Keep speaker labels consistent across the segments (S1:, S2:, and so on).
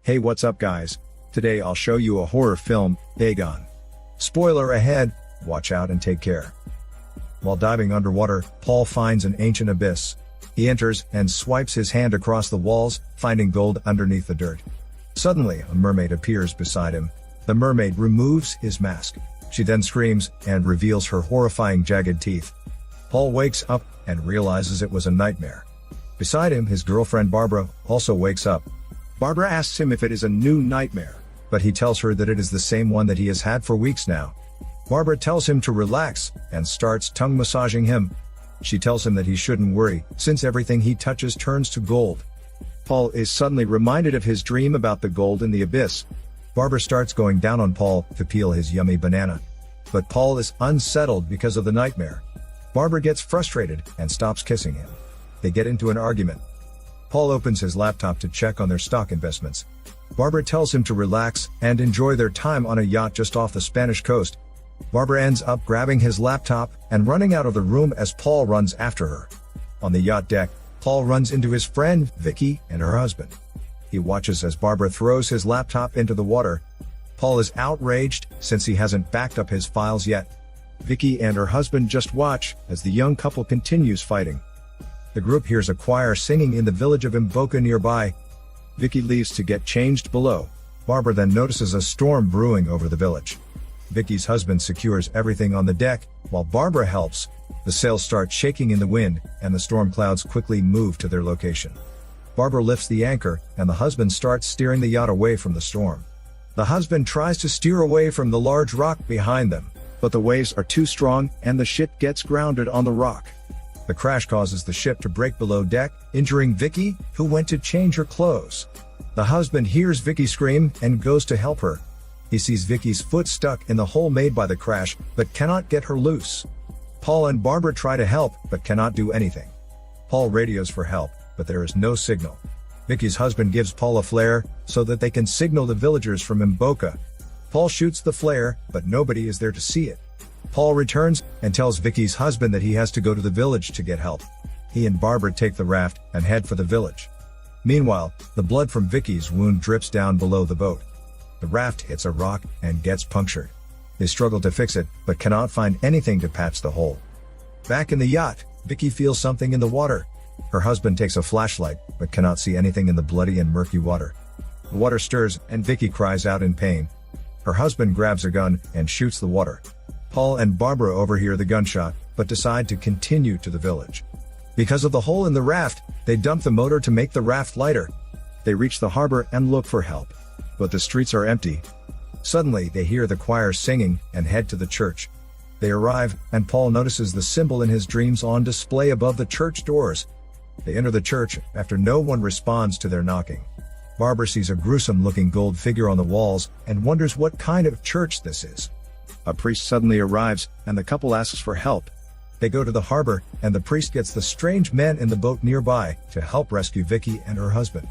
S1: Hey, what's up guys? Today I'll show you a horror film, Dagon. Spoiler ahead, watch out and take care. While diving underwater, Paul finds an ancient abyss. He enters and swipes his hand across the walls, finding gold underneath the dirt. Suddenly, a mermaid appears beside him. The mermaid removes his mask. She then screams and reveals her horrifying jagged teeth. Paul wakes up and realizes it was a nightmare. Beside him, his girlfriend Barbara also wakes up. Barbara asks him if it is a new nightmare, but he tells her that it is the same one that he has had for weeks now. Barbara tells him to relax and starts tongue massaging him. She tells him that he shouldn't worry, since everything he touches turns to gold. Paul is suddenly reminded of his dream about the gold in the abyss. Barbara starts going down on Paul to peel his yummy banana. But Paul is unsettled because of the nightmare. Barbara gets frustrated and stops kissing him. They get into an argument. Paul opens his laptop to check on their stock investments. Barbara tells him to relax and enjoy their time on a yacht just off the Spanish coast. Barbara ends up grabbing his laptop and running out of the room as Paul runs after her. On the yacht deck, Paul runs into his friend, Vicky, and her husband. He watches as Barbara throws his laptop into the water. Paul is outraged since he hasn't backed up his files yet. Vicky and her husband just watch as the young couple continues fighting. The group hears a choir singing in the village of Mboka nearby. Vicky leaves to get changed below. Barbara then notices a storm brewing over the village. Vicky's husband secures everything on the deck, while Barbara helps. The sails start shaking in the wind, and the storm clouds quickly move to their location. Barbara lifts the anchor, and the husband starts steering the yacht away from the storm. The husband tries to steer away from the large rock behind them, but the waves are too strong, and the ship gets grounded on the rock. The crash causes the ship to break below deck, injuring Vicky, who went to change her clothes. The husband hears Vicky scream and goes to help her. He sees Vicky's foot stuck in the hole made by the crash, but cannot get her loose. Paul and Barbara try to help, but cannot do anything. Paul radios for help, but there is no signal. Vicky's husband gives Paul a flare, so that they can signal the villagers from Mboka. Paul shoots the flare, but nobody is there to see it. Paul returns and tells Vicky's husband that he has to go to the village to get help. He and Barbara take the raft and head for the village. Meanwhile, the blood from Vicky's wound drips down below the boat. The raft hits a rock and gets punctured. They struggle to fix it, but cannot find anything to patch the hole. Back in the yacht, Vicky feels something in the water. Her husband takes a flashlight, but cannot see anything in the bloody and murky water. The water stirs, and Vicky cries out in pain. Her husband grabs a gun and shoots the water. Paul and Barbara overhear the gunshot, but decide to continue to the village. Because of the hole in the raft, they dump the motor to make the raft lighter. They reach the harbor and look for help. But the streets are empty. Suddenly, they hear the choir singing and head to the church. They arrive, and Paul notices the symbol in his dreams on display above the church doors. They enter the church after no one responds to their knocking. Barbara sees a gruesome-looking gold figure on the walls and wonders what kind of church this is. A priest suddenly arrives, and the couple asks for help. They go to the harbor, and the priest gets the strange men in the boat nearby to help rescue Vicky and her husband.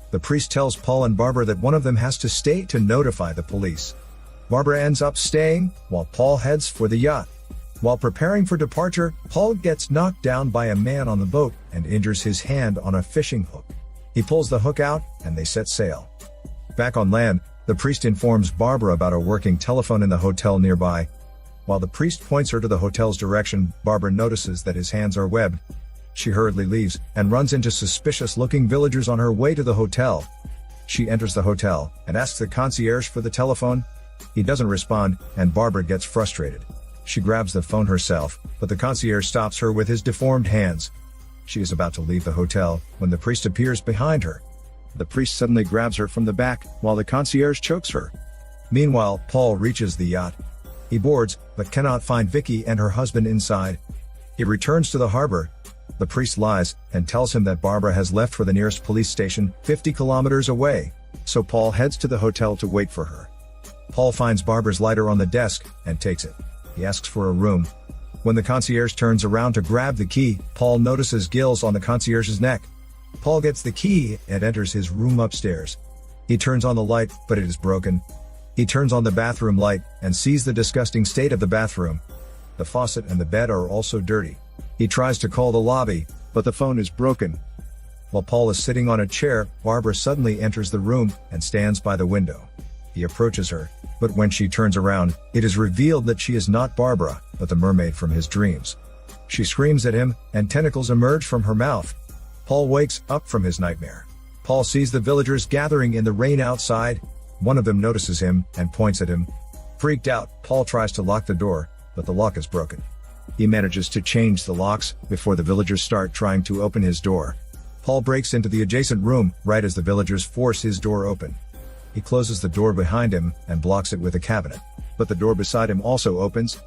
S1: The priest tells Paul and Barbara that one of them has to stay to notify the police. Barbara ends up staying, while Paul heads for the yacht. While preparing for departure, Paul gets knocked down by a man on the boat and injures his hand on a fishing hook. He pulls the hook out, and they set sail. Back on land, the priest informs Barbara about a working telephone in the hotel nearby. While the priest points her to the hotel's direction, Barbara notices that his hands are webbed. She hurriedly leaves and runs into suspicious-looking villagers on her way to the hotel. She enters the hotel and asks the concierge for the telephone. He doesn't respond, and Barbara gets frustrated. She grabs the phone herself, but the concierge stops her with his deformed hands. She is about to leave the hotel when the priest appears behind her. The priest suddenly grabs her from the back while the concierge chokes her. Meanwhile, Paul reaches the yacht. He boards, but cannot find Vicky and her husband inside. He returns to the harbor. The priest lies and tells him that Barbara has left for the nearest police station, 50 kilometers away, so Paul heads to the hotel to wait for her. Paul finds Barbara's lighter on the desk and takes it. He asks for a room. When the concierge turns around to grab the key, Paul notices gills on the concierge's neck. Paul gets the key and enters his room upstairs. He turns on the light, but it is broken. He turns on the bathroom light and sees the disgusting state of the bathroom. The faucet and the bed are also dirty. He tries to call the lobby, but the phone is broken. While Paul is sitting on a chair, Barbara suddenly enters the room and stands by the window. He approaches her, but when she turns around, it is revealed that she is not Barbara, but the mermaid from his dreams. She screams at him, and tentacles emerge from her mouth. Paul wakes up from his nightmare. Paul sees the villagers gathering in the rain outside. One of them notices him and points at him. Freaked out, Paul tries to lock the door, but the lock is broken. He manages to change the locks before the villagers start trying to open his door. Paul breaks into the adjacent room right as the villagers force his door open. He closes the door behind him and blocks it with a cabinet, but the door beside him also opens.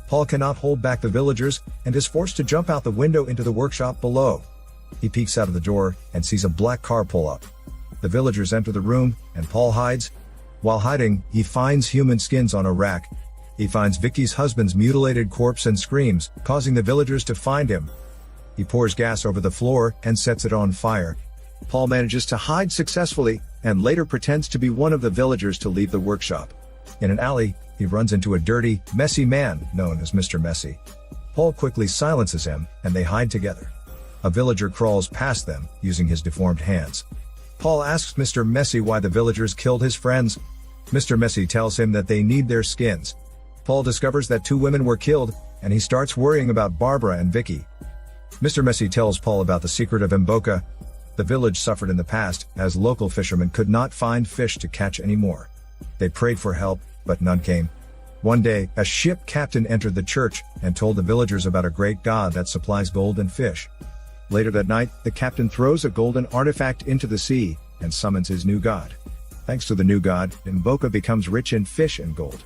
S1: Paul cannot hold back the villagers and is forced to jump out the window into the workshop below. He peeks out of the door and sees a black car pull up. The villagers enter the room and Paul hides. While hiding, he finds human skins on a rack. He finds Vicky's husband's mutilated corpse and screams, causing the villagers to find him. He pours gas over the floor and sets it on fire. Paul manages to hide successfully and later pretends to be one of the villagers to leave the workshop. In an alley, he runs into a dirty, messy man known as Mr. Messy. Paul quickly silences him and they hide together. A villager crawls past them, using his deformed hands. Paul asks Mr. Messy why the villagers killed his friends. Mr. Messy tells him that they need their skins. Paul discovers that 2 women were killed, and he starts worrying about Barbara and Vicky. Mr. Messy tells Paul about the secret of Mboka. The village suffered in the past, as local fishermen could not find fish to catch anymore. They prayed for help, but none came. One day, a ship captain entered the church and told the villagers about a great god that supplies gold and fish. Later that night, the captain throws a golden artifact into the sea and summons his new god. Thanks to the new god, Mboka becomes rich in fish and gold.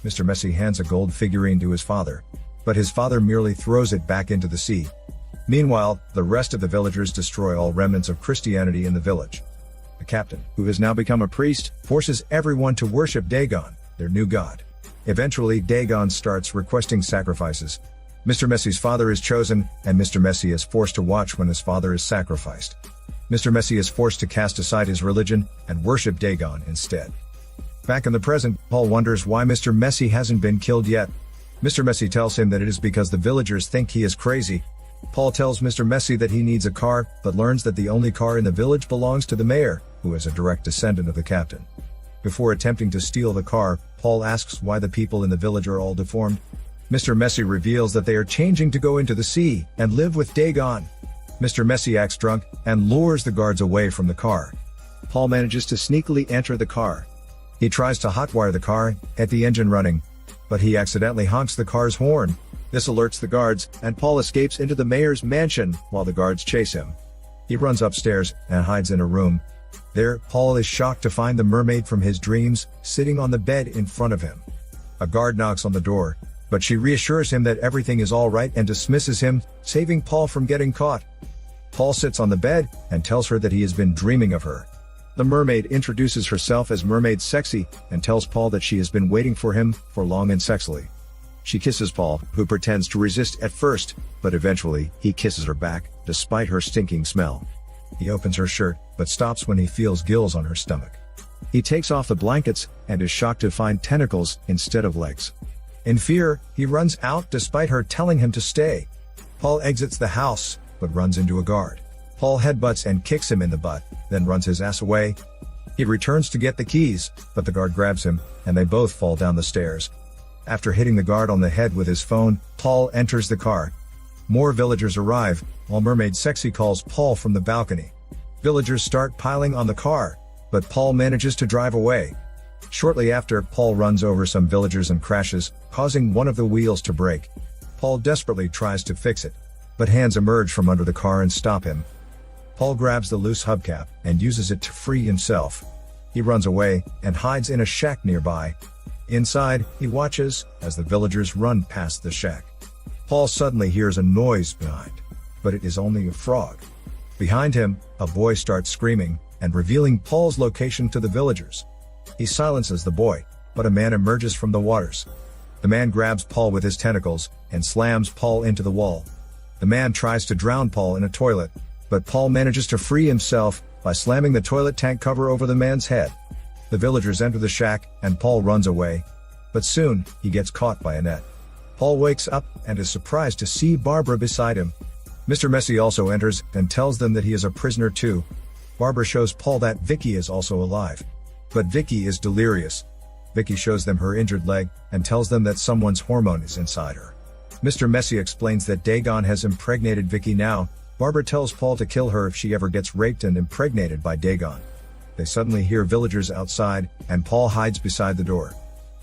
S1: Mr. Messy hands a gold figurine to his father, but his father merely throws it back into the sea. Meanwhile, the rest of the villagers destroy all remnants of Christianity in the village. The captain, who has now become a priest, forces everyone to worship Dagon, their new god. Eventually, Dagon starts requesting sacrifices. Mr. Messy's father is chosen, and Mr. Messy is forced to watch when his father is sacrificed. Mr. Messy is forced to cast aside his religion and worship Dagon instead. Back in the present, Paul wonders why Mr. Messy hasn't been killed yet. Mr. Messy tells him that it is because the villagers think he is crazy. Paul tells Mr. Messy that he needs a car, but learns that the only car in the village belongs to the mayor, who is a direct descendant of the captain. Before attempting to steal the car, Paul asks why the people in the village are all deformed. Mr. Messy reveals that they are changing to go into the sea and live with Dagon. Mr. Messy acts drunk and lures the guards away from the car. Paul manages to sneakily enter the car. He tries to hotwire the car, at the engine running, but he accidentally honks the car's horn. This alerts the guards, and Paul escapes into the mayor's mansion while the guards chase him. He runs upstairs and hides in a room. There, Paul is shocked to find the mermaid from his dreams sitting on the bed in front of him. A guard knocks on the door, but she reassures him that everything is all right and dismisses him, saving Paul from getting caught. Paul sits on the bed and tells her that he has been dreaming of her. The mermaid introduces herself as Mermaid Sexy and tells Paul that she has been waiting for him for long and sexily. She kisses Paul, who pretends to resist at first, but eventually he kisses her back, despite her stinking smell. He opens her shirt, but stops when he feels gills on her stomach. He takes off the blankets and is shocked to find tentacles instead of legs. In fear, he runs out despite her telling him to stay. Paul exits the house, but runs into a guard. Paul headbutts and kicks him in the butt, then runs his ass away. He returns to get the keys, but the guard grabs him, and they both fall down the stairs. After hitting the guard on the head with his phone, Paul enters the car. More villagers arrive, while Mermaid Sexy calls Paul from the balcony. Villagers start piling on the car, but Paul manages to drive away. Shortly after, Paul runs over some villagers and crashes, causing one of the wheels to break. Paul desperately tries to fix it, but hands emerge from under the car and stop him. Paul grabs the loose hubcap and uses it to free himself. He runs away and hides in a shack nearby. Inside, he watches as the villagers run past the shack. Paul suddenly hears a noise behind, but it is only a frog. Behind him, a boy starts screaming and revealing Paul's location to the villagers. He silences the boy, but a man emerges from the waters. The man grabs Paul with his tentacles and slams Paul into the wall. The man tries to drown Paul in a toilet, but Paul manages to free himself by slamming the toilet tank cover over the man's head. The villagers enter the shack and Paul runs away, but soon he gets caught by a net. Paul wakes up and is surprised to see Barbara beside him. Mr. Messi also enters and tells them that he is a prisoner too. Barbara shows Paul that Vicky is also alive. But Vicky is delirious. Vicky shows them her injured leg and tells them that someone's hormone is inside her. Mr. Messi explains that Dagon has impregnated Vicky now. Barbara tells Paul to kill her if she ever gets raped and impregnated by Dagon. They suddenly hear villagers outside, and Paul hides beside the door.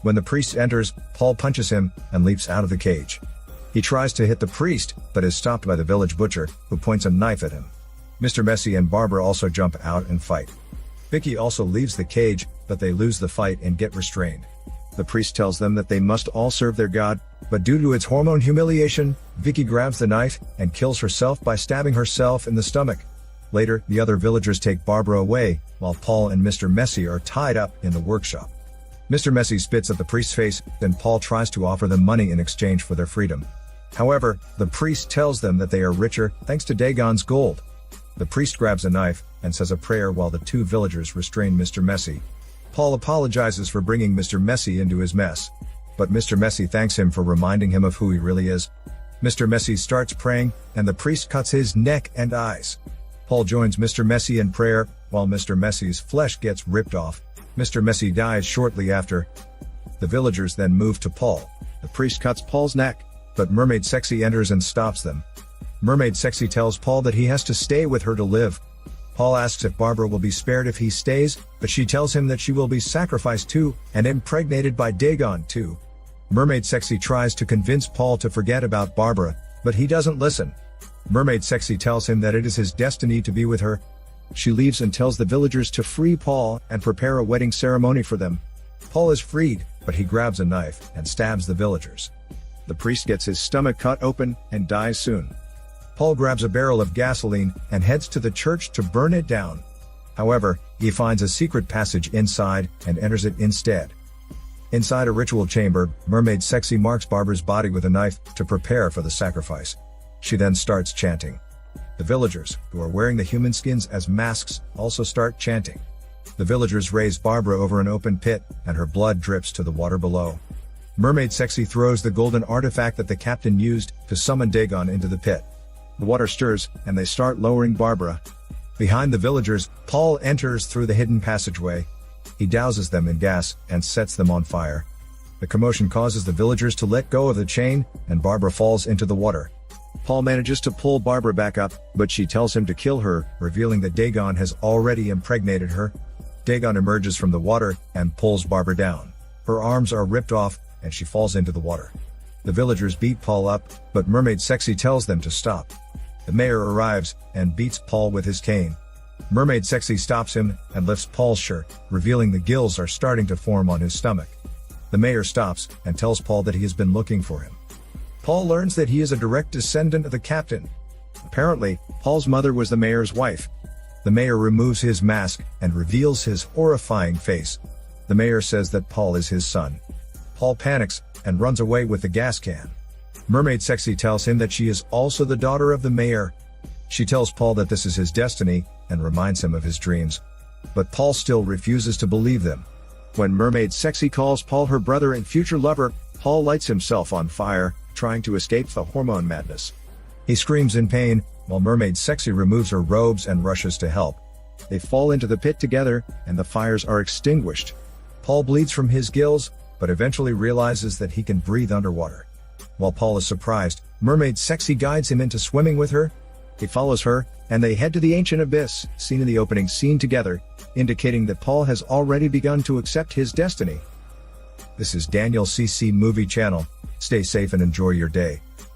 S1: When the priest enters, Paul punches him and leaps out of the cage. He tries to hit the priest, but is stopped by the village butcher, who points a knife at him. Mr. Messi and Barbara also jump out and fight. Vicky also leaves the cage, but they lose the fight and get restrained. The priest tells them that they must all serve their god, but due to its hormone humiliation, Vicky grabs the knife and kills herself by stabbing herself in the stomach. Later, the other villagers take Barbara away, while Paul and Mr. Messi are tied up in the workshop. Mr. Messi spits at the priest's face, then Paul tries to offer them money in exchange for their freedom. However, the priest tells them that they are richer thanks to Dagon's gold. The priest grabs a knife and says a prayer while the two villagers restrain Mr. Messi. Paul apologizes for bringing Mr. Messi into his mess, but Mr. Messi thanks him for reminding him of who he really is. Mr. Messi starts praying, and the priest cuts his neck and eyes. Paul joins Mr. Messi in prayer, while Mr. Messi's flesh gets ripped off. Mr. Messi dies shortly after. The villagers then move to Paul. The priest cuts Paul's neck, but Mermaid Sexy enters and stops them. Mermaid Sexy tells Paul that he has to stay with her to live. Paul asks if Barbara will be spared if he stays, but she tells him that she will be sacrificed too, and impregnated by Dagon too. Mermaid Sexy tries to convince Paul to forget about Barbara, but he doesn't listen. Mermaid Sexy tells him that it is his destiny to be with her. She leaves and tells the villagers to free Paul and prepare a wedding ceremony for them. Paul is freed, but he grabs a knife and stabs the villagers. The priest gets his stomach cut open and dies soon. Paul grabs a barrel of gasoline and heads to the church to burn it down. However, he finds a secret passage inside and enters it instead. Inside a ritual chamber, Mermaid Sexy marks Barbara's body with a knife to prepare for the sacrifice. She then starts chanting. The villagers, who are wearing the human skins as masks, also start chanting. The villagers raise Barbara over an open pit, and her blood drips to the water below. Mermaid Sexy throws the golden artifact that the captain used to summon Dagon into the pit. The water stirs, and they start lowering Barbara. Behind the villagers, Paul enters through the hidden passageway. He douses them in gas and sets them on fire. The commotion causes the villagers to let go of the chain, and Barbara falls into the water. Paul manages to pull Barbara back up, but she tells him to kill her, revealing that Dagon has already impregnated her. Dagon emerges from the water and pulls Barbara down. Her arms are ripped off, and she falls into the water. The villagers beat Paul up, but Mermaid Sexy tells them to stop. The mayor arrives and beats Paul with his cane. Mermaid Sexy stops him and lifts Paul's shirt, revealing the gills are starting to form on his stomach. The mayor stops and tells Paul that he has been looking for him. Paul learns that he is a direct descendant of the captain. Apparently, Paul's mother was the mayor's wife. The mayor removes his mask and reveals his horrifying face. The mayor says that Paul is his son. Paul panics and runs away with the gas can. Mermaid Sexy tells him that she is also the daughter of the mayor. She tells Paul that this is his destiny and reminds him of his dreams. But Paul still refuses to believe them. When Mermaid Sexy calls Paul her brother and future lover, Paul lights himself on fire, trying to escape the hormone madness. He screams in pain, while Mermaid Sexy removes her robes and rushes to help. They fall into the pit together, and the fires are extinguished. Paul bleeds from his gills, but eventually realizes that he can breathe underwater. While Paul is surprised, Mermaid Sexy guides him into swimming with her. He follows her, and they head to the ancient abyss, seen in the opening scene together, indicating that Paul has already begun to accept his destiny. This is Daniel CC Movie Channel. Stay safe and enjoy your day.